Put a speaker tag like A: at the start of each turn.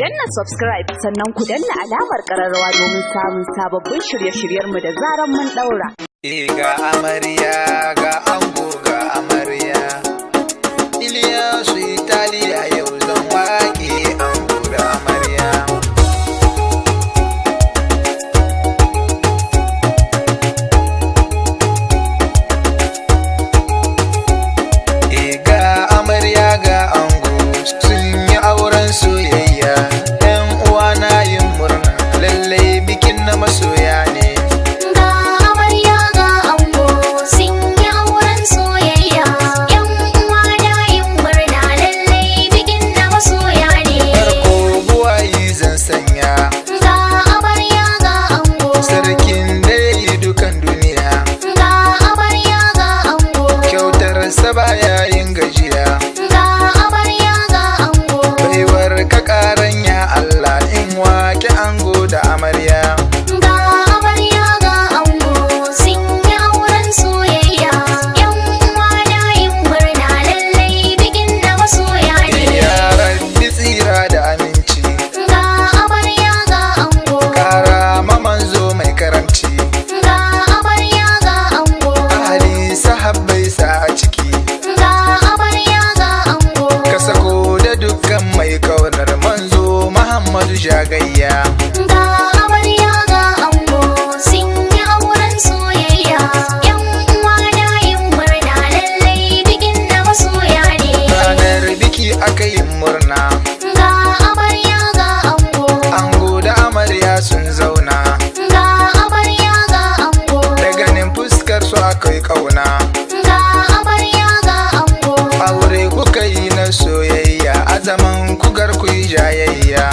A: danna subscribe sannan ku danna alamar ƙararrawa domin samun sababbin shirye-shiryenmu da zaran mun daura.
B: Ga amarya ga ango ga amarya, Iliyasu Italiya yau zan waƙe ango da amarya. Ga amarya ga ango sun yi auren soyayya, 'yan uwa na yin murna lallai bikin na masoya ne. Sarkin da ya yi dukan duniya,
C: ga amarya ga ango,
B: kyautarsa baya yin gajiya,
C: ga amarya ga ango,
B: baiwar ka karan ya Allah in wake ango da amarya.
C: ga amarya ga ango sun yi auren soyayya, 'yan uwa na yin murna lallai bikin na masoya ne.
B: Ya rabbi tsira da aminci,
C: Ga amarya ga ango,
B: kara ma manzo mai karamci,
C: ga amarya ga ango,
B: ahali sahabbai sa a ciki,
C: ga amarya ga ango,
B: ka sako da dukkan mai kaunar manzo Muhammadu Shagayya.
C: ga amarya ga ango sun yi auren soyayya, 'yan uwa na yin murna lallai bikin na masoya ne.
B: Ranar biki aka yi murna,
C: Ga amarya ga ango,
B: ango da amarya sun zauna,
C: ga amarya ga ango,
B: da ganin fuskar su akai kauna,
C: ga amarya ga ango,
B: aure kuka yi na soyayya, a zaman ku gar ku yi jayayya.